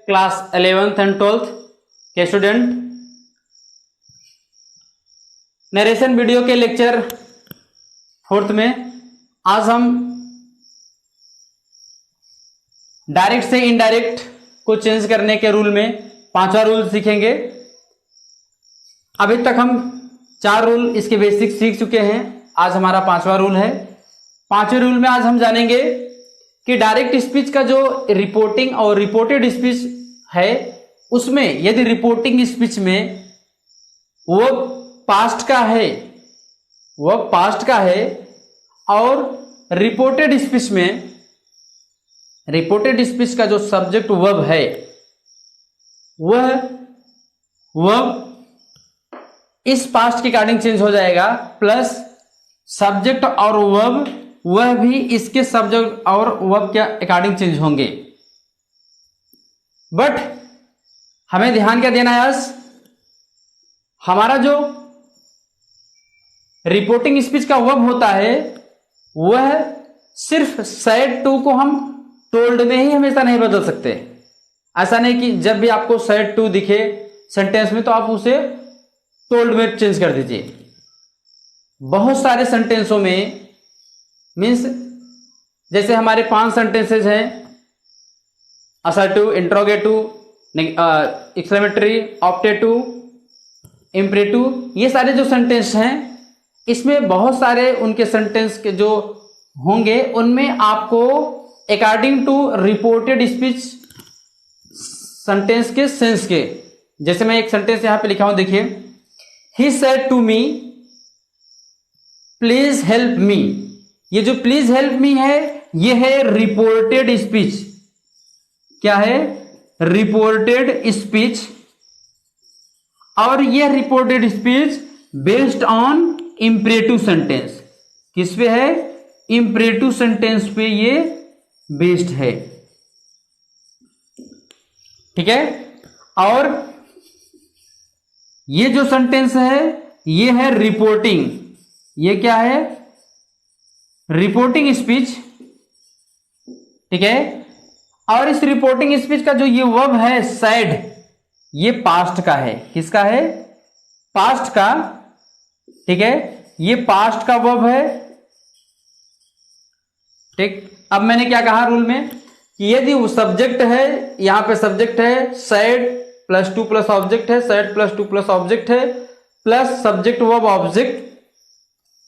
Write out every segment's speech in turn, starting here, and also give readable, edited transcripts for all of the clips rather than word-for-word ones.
Class 11th and 12th के student, narration video के lecture 4th में आज हम डायरेक्ट से इनडायरेक्ट को चेंज करने के रूल में 5वां रूल सीखेंगे। अभी तक हम 4 रूल इसके बेसिक सीख चुके हैं, आज हमारा 5वां रूल है। 5वें रूल में आज हम जानेंगे कि डायरेक्ट स्पीच का जो रिपोर्टिंग और रिपोर्टेड स्पीच है उसमें यदि रिपोर्टिंग स्पीच में वो पास्ट का है और रिपोर्टेड स्पीच का जो सब्जेक्ट वर्ब है वह इस पास्ट के अकॉर्डिंग चेंज हो जाएगा, प्लस सब्जेक्ट और वर्ब वह भी इसके सब्जेक्ट और वर्ब के अकॉर्डिंग चेंज होंगे। बट हमें ध्यान क्या देना है, हमारा जो रिपोर्टिंग स्पीच का वर्ब होता है वह सिर्फ सैड टू को हम टोल्ड में ही हमेशा नहीं बदल सकते। ऐसा नहीं कि जब भी आपको सैड टू दिखे सेंटेंस में तो आप उसे टोल्ड में चेंज कर दीजिए। बहुत सारे सेंटेंसों में मीन्स जैसे हमारे 5 सेंटेंसेज हैं, assertive, interrogative, exclamatory, optative, imperative, ये सारे जो सेंटेंस हैं इसमें बहुत सारे उनके सेंटेंस के जो होंगे उनमें आपको according to reported speech sentence के सेंस के, जैसे मैं एक सेंटेंस यहां पे लिखा हूं, देखिए, he said to me please help me. ये जो प्लीज हेल्प मी है ये है रिपोर्टेड स्पीच। क्या है? Reported speech. और यह reported speech based on imperative sentence. किस पे है? इंपरेटिव सेंटेंस पे ये बेस्ड है। ठीक है। और ये जो सेंटेंस है ये है रिपोर्टिंग। ये क्या है? Reporting speech. ठीक है। और इस रिपोर्टिंग स्पीच का जो ये वर्ब है सैड, ये पास्ट का है। किसका है? पास्ट का। ठीक है। ये पास्ट का वर्ब है। ठीक। अब मैंने क्या कहा रूल में कि यदि वो सब्जेक्ट है, यहां पे सब्जेक्ट है सैड प्लस 2 प्लस ऑब्जेक्ट है, सैड प्लस 2 प्लस ऑब्जेक्ट है, प्लस सब्जेक्ट वर्ब ऑब्जेक्ट,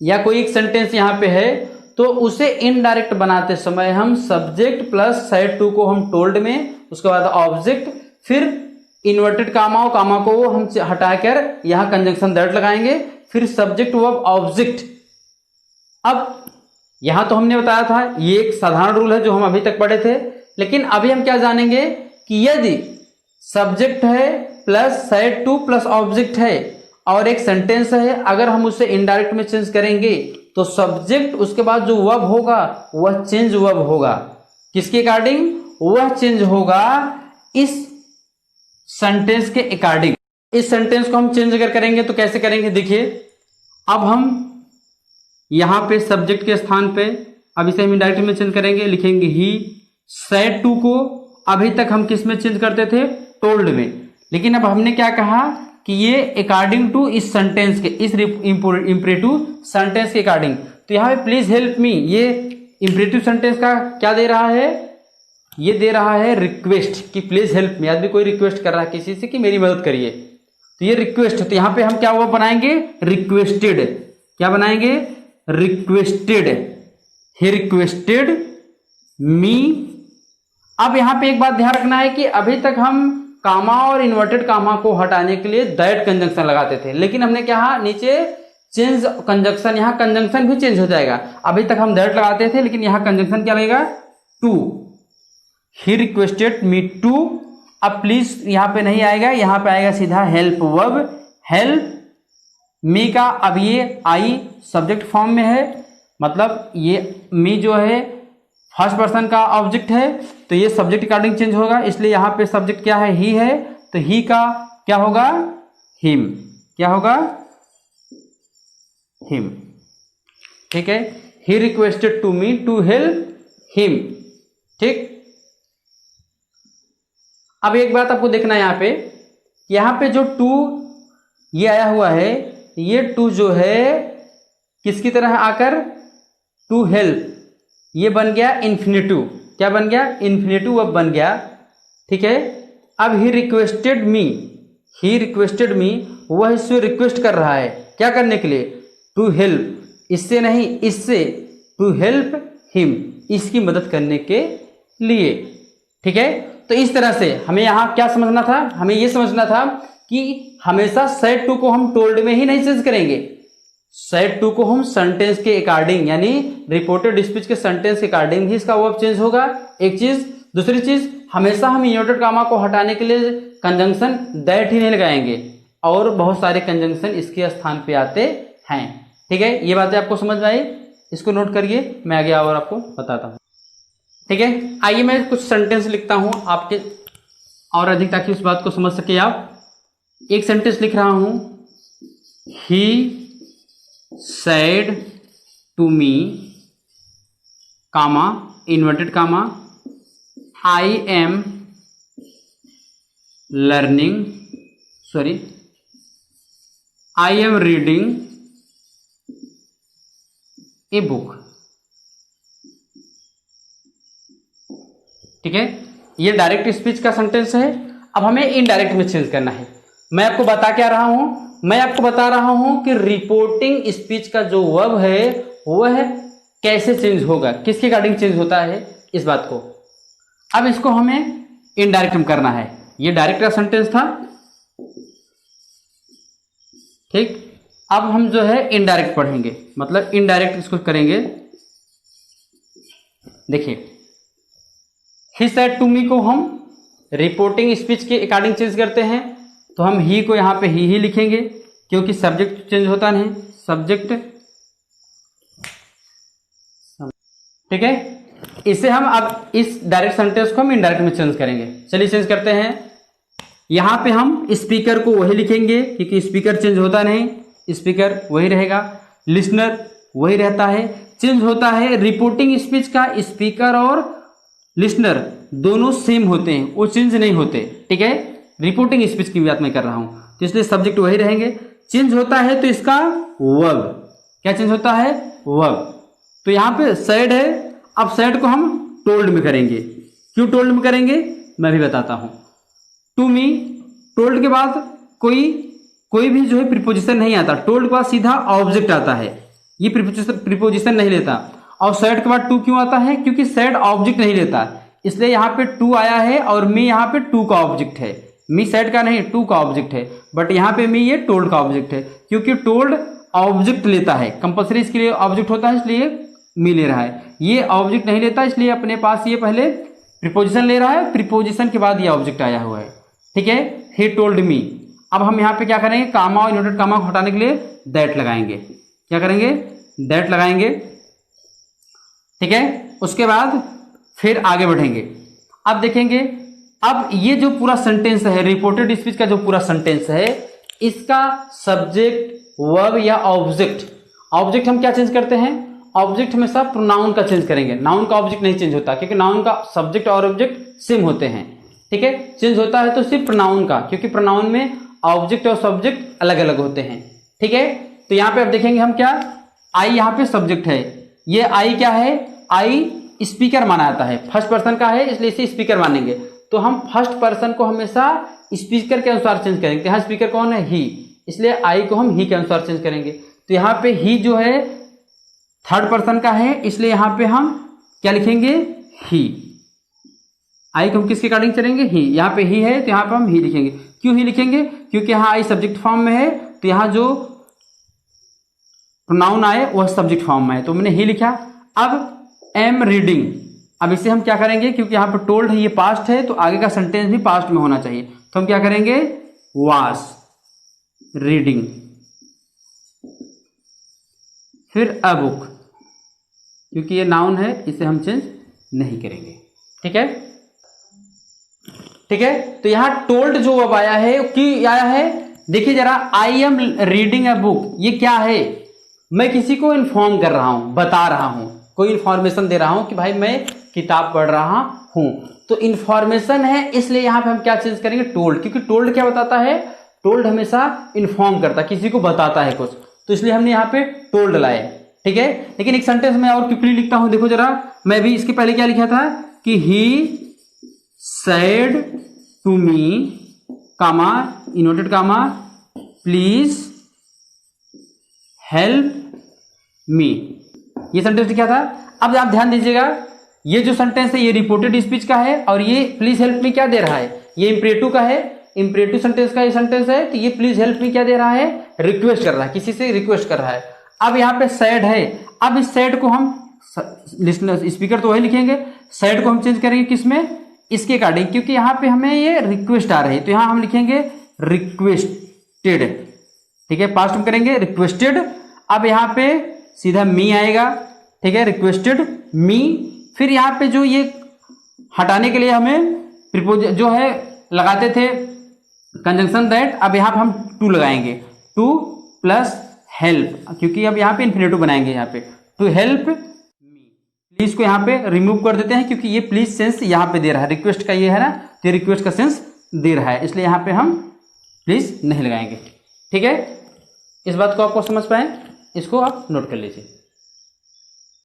या कोई एक सेंटेंस यहां पे है, तो उसे इनडायरेक्ट बनाते समय हम सब्जेक्ट प्लस सैड 2 को हम टोल्ड में, उसके बाद ऑब्जेक्ट, फिर इन्वर्टेड कामा को हम हटाकर यहां कंजंक्शन दैट लगाएंगे, फिर सब्जेक्ट वर्ब ऑब्जेक्ट। अब यहां तो हमने बताया था ये एक साधारण रूल है जो हम अभी तक पढ़े थे, लेकिन अभी हम क्या जानेंगे कि यदि सब्जेक्ट है प्लस सैड 2 प्लस ऑब्जेक्ट है और एक सेंटेंस है, अगर हम उसे इनडायरेक्ट में चेंज करेंगे तो सब्जेक्ट उसके बाद जो वर्ब होगा वह चेंज वर्ब होगा। किसके अकॉर्डिंग? वह चेंज होगा इस सेंटेंस के अकॉर्डिंग। इस सेंटेंस को हम चेंज अगर करेंगे तो कैसे करेंगे? देखिए, अब हम यहां पे सब्जेक्ट के स्थान पे अब इसे हम इनडायरेक्ट में चेंज करेंगे, लिखेंगे ही सैड 2 को अभी तक हम किस में चेंज करते थे? टोल्ड में। लेकिन अब हमने क्या कहा कि ये अकॉर्डिंग टू इस सेंटेंस के, इस इंपरेटिव सेंटेंस के अकॉर्डिंग। तो यहां पे प्लीज हेल्प मी, ये इंपरेटिव सेंटेंस का क्या दे रहा है? ये दे रहा है रिक्वेस्ट कि प्लीज हेल्प मी। आदमी कोई रिक्वेस्ट कर रहा है किसी से कि मेरी मदद करिए, तो ये रिक्वेस्ट। तो यहां पे हम क्या वो बनाएंगे? रिक्वेस्टेड। क्या बनाएंगे? रिक्वेस्टेड। ही रिक्वेस्टेड मी। अब यहां पे एक बात ध्यान रखना है कि अभी तक हम कामा और इन्वर्टेड कामा को हटाने के लिए दैट कंजंक्शन लगाते थे, लेकिन हमने क्या नीचे चेंज कंजंक्शन, यहां कंजंक्शन भी चेंज हो जाएगा। अभी तक हम दैट लगाते थे लेकिन यहां कंजंक्शन क्या लगेगा? To. He requested me to. अब प्लीज यहां पे नहीं आएगा, यहां पे आएगा सीधा हेल्प वर्ब। हेल्प मी का अब ये आई सब्जेक्ट फॉर्म में है, मतलब ये मी जो है फर्स्ट पर्सन का ऑब्जेक्ट है, तो ये सब्जेक्ट अकॉर्डिंग चेंज होगा। इसलिए यहां पे सब्जेक्ट क्या है? ही है, तो ही का क्या होगा? हिम। क्या होगा? हिम। ठीक है। He requested to me to help him. ठीक। अब एक बात आपको देखना है यहाँ पे जो टू ये आया हुआ है, ये टू जो है किसकी तरह आकर टू हेल्प, ये बन गया इन्फिनेटिव। क्या बन गया? इन्फिनेटिव अब बन गया। ठीक है, अब ही रिक्वेस्टेड मी, वह इससे रिक्वेस्ट कर रहा है क्या करने के लिए? टू हेल्प, इससे नहीं इससे, टू हेल्प हिम, इसकी मदद करने के लिए। ठीक है, तो इस तरह से हमें यहाँ क्या समझना था? हमें यह समझना था कि हमेशा सेट टू को हम टोल्ड में ही नहीं चेंज करेंगे, सेट टू को हम सेंटेंस के अकॉर्डिंग, यानी रिपोर्टेड स्पीच के सेंटेंस के अकॉर्डिंग ही इसका वर्ब चेंज होगा। एक चीज। दूसरी चीज, हमेशा हम इन्वर्टेड कामा को हटाने के लिए कंजंक्शन दैट ही नहीं लगाएंगे, और बहुत सारे कंजंक्शन इसके स्थान पे आते हैं। ठीक है, ये बातें आपको समझ में आई, इसको नोट करिए, मैं आगे और आपको बताता हूँ। ठीक है, आइए मैं कुछ सेंटेंस लिखता हूँ आपके और अधिक, ताकि उस बात को समझ सके आप। एक सेंटेंस लिख रहा हूं, he said to me, comma inverted comma, I am learning, I am reading a book। ठीक है, ये डायरेक्ट स्पीच का सेंटेंस है। अब हमें इनडायरेक्ट में चेंज करना है। मैं आपको बता क्या रहा हूं? मैं आपको बता रहा हूं कि रिपोर्टिंग स्पीच का जो वर्ब है वह कैसे चेंज होगा, किसके अकॉर्डिंग चेंज होता है, इस बात को। अब इसको हमें इनडायरेक्ट में करना है। ये डायरेक्ट का सेंटेंस था, ठीक। अब हम जो है इनडायरेक्ट पढ़ेंगे, मतलब इनडायरेक्ट इसको करेंगे। देखिए, ही सेड टू मी को हम रिपोर्टिंग स्पीच के अकॉर्डिंग चेंज करते हैं, तो हम ही को यहां पे ही लिखेंगे, क्योंकि सब्जेक्ट चेंज होता नहीं, सब्जेक्ट। ठीक है, इसे हम अब इस डायरेक्ट सेंटेंस को हम इनडायरेक्ट में चेंज करेंगे। चलिए चेंज करते हैं। यहां पे हम स्पीकर को वही लिखेंगे, क्योंकि स्पीकर चेंज होता नहीं, स्पीकर वही रहेगा। लिसनर वही रहता है। चेंज होता है रिपोर्टिंग स्पीच का, स्पीकर और लिसनर दोनों सेम होते हैं, वो चेंज नहीं होते। ठीक है, रिपोर्टिंग स्पीच की बात मैं कर रहा हूं, तो इसलिए सब्जेक्ट वही रहेंगे। चेंज होता है तो इसका वर्ब, क्या चेंज होता है? वर्ब। तो यहां पे सैड है, अब सैड को हम टोल्ड में करेंगे। क्यों टोल्ड में करेंगे मैं भी बताता हूं। टू मी, टोल्ड के बाद कोई भी जो है प्रीपोजिशन नहीं आता, टोल्ड के बाद सीधा ऑब्जेक्ट आता है, ये प्रीपोजिशन नहीं लेता। और सैड के बाद टू क्यों आता है? क्योंकि सैड ऑब्जेक्ट नहीं लेता, इसलिए यहां पे टू आया है, और मी यहां पे टू का ऑब्जेक्ट है। मी सैड का नहीं, टू का ऑब्जेक्ट है, बट यहां पे मी ये टोल्ड का ऑब्जेक्ट है, क्योंकि टोल्ड ऑब्जेक्ट लेता है, कंपल्सरी इसके लिए ऑब्जेक्ट होता है, इसलिए मी ले रहा है। ये ऑब्जेक्ट नहीं लेता, इसलिए अपने पास ये पहले प्रीपोजिशन ले रहा है, प्रीपोजिशन के बाद ये ऑब्जेक्ट आया हुआ है। ठीक है, ही टोल्ड मी। अब हम यहाँ पे क्या करेंगे? कामा और इन्वर्टेड कामा को हटाने के लिए दैट लगाएंगे। क्या करेंगे? दैट लगाएंगे। ठीक है, उसके बाद फिर आगे बढ़ेंगे। अब देखेंगे, अब ये जो पूरा सेंटेंस है, रिपोर्टेड स्पीच का जो पूरा सेंटेंस है, इसका सब्जेक्ट, वर्ब या ऑब्जेक्ट हम क्या चेंज करते हैं? ऑब्जेक्ट हमेशा प्रोनाउन का चेंज करेंगे, नाउन का ऑब्जेक्ट नहीं चेंज होता, क्योंकि नाउन का सब्जेक्ट और ऑब्जेक्ट सेम होते हैं। ठीक है, चेंज होता है तो सिर्फ प्रोनाउन का, क्योंकि प्रोनाउन में ऑब्जेक्ट और सब्जेक्ट अलग अलग होते हैं। ठीक है, तो यहां पे अब देखेंगे हम क्या, आई यहां पे सब्जेक्ट है, ये आई क्या है? आई स्पीकर माना जाता है, फर्स्ट पर्सन का है, इसलिए इसे स्पीकर मानेंगे। तो हम फर्स्ट पर्सन को हमेशा स्पीकर के अनुसार चेंज करेंगे। यहाँ स्पीकर कौन है? ही, इसलिए आई को हम ही के अनुसार चेंज करेंगे। तो यहाँ पे ही जो है थर्ड पर्सन का है, इसलिए यहाँ पे हम क्या लिखेंगे? ही। आई को हम किसके अकॉर्डिंग चलेंगे? ही। यहाँ पे ही है तो यहाँ पे हम ही लिखेंगे। क्यों ही लिखेंगे? क्योंकि यहाँ आई सब्जेक्ट फॉर्म में है, तो यहाँ जो प्रोनाउन आए वह सब्जेक्ट फॉर्म में है, तो मैंने ही लिखा। अब एम रीडिंग, अब इसे हम क्या करेंगे? क्योंकि यहाँ पे टोल्ड है, ये पास्ट है, तो आगे का सेंटेंस भी पास्ट में होना चाहिए, तो हम क्या करेंगे? Was reading. फिर अ बुक, क्योंकि ये नाउन है, इसे हम चेंज नहीं करेंगे। ठीक है, ठीक है। तो यहां टोल्ड जो अब आया है, कि आया है, देखिए जरा, I am reading a book, ये क्या है? मैं किसी को इन्फॉर्म कर रहा हूं, बता रहा हूं, कोई इन्फॉर्मेशन दे रहा हूं कि भाई मैं किताब पढ़ रहा हूं। तो इंफॉर्मेशन है, इसलिए यहां पे हम क्या चेंज करेंगे, टोल्ड, क्योंकि टोल्ड क्या बताता है, टोल्ड हमेशा इन्फॉर्म करता है, किसी को बताता है कुछ, तो इसलिए हमने यहाँ पे टोल्ड लाए। ठीक है, लेकिन एक सेंटेंस में और क्विकली लिखता हूं, देखो जरा, मैं भी इसके पहले क्या लिखा था कि he said to me comma inverted comma please help me, ये सेंटेंस लिखा था। अब आप ध्यान दीजिएगा, ये जो सेंटेंस है ये रिपोर्टेड स्पीच का है, और ये प्लीज हेल्प मी क्या दे रहा है, ये इंपरेटिव का है, इंपरेटिव सेंटेंस का ये सेंटेंस है, तो ये प्लीज हेल्प मी क्या दे रहा है, रिक्वेस्ट कर रहा है, किसी से रिक्वेस्ट कर रहा है। अब यहाँ पे सैड है, अब इस सैड को हम लिसनर स्पीकर तो वही लिखेंगे, सैड को हम चेंज करेंगे किसमें, इसके अकॉर्डिंग, क्योंकि यहाँ पे हमें ये रिक्वेस्ट आ रही है, तो यहाँ हम लिखेंगे रिक्वेस्टेड। ठीक है, पास्ट में करेंगे रिक्वेस्टेड। अब यहाँ पे सीधा मी आएगा, ठीक है, रिक्वेस्टेड मी। फिर यहाँ पे जो ये हटाने के लिए हमें प्रीपोज जो है लगाते थे कंजंक्शन दैट, अब यहाँ पे हम टू लगाएंगे, टू प्लस हेल्प, क्योंकि अब यहाँ पे इन्फिनेटिव बनाएंगे, यहाँ पे टू हेल्प मी। प्लीज को यहाँ पे रिमूव कर देते हैं, क्योंकि ये प्लीज सेंस यहाँ पे दे रहा है, रिक्वेस्ट का ये है ना, तो रिक्वेस्ट का सेंस दे रहा है, इसलिए यहाँ पे हम प्लीज नहीं लगाएंगे। ठीक है, इस बात को आपको समझ पाए, इसको आप नोट कर लीजिए।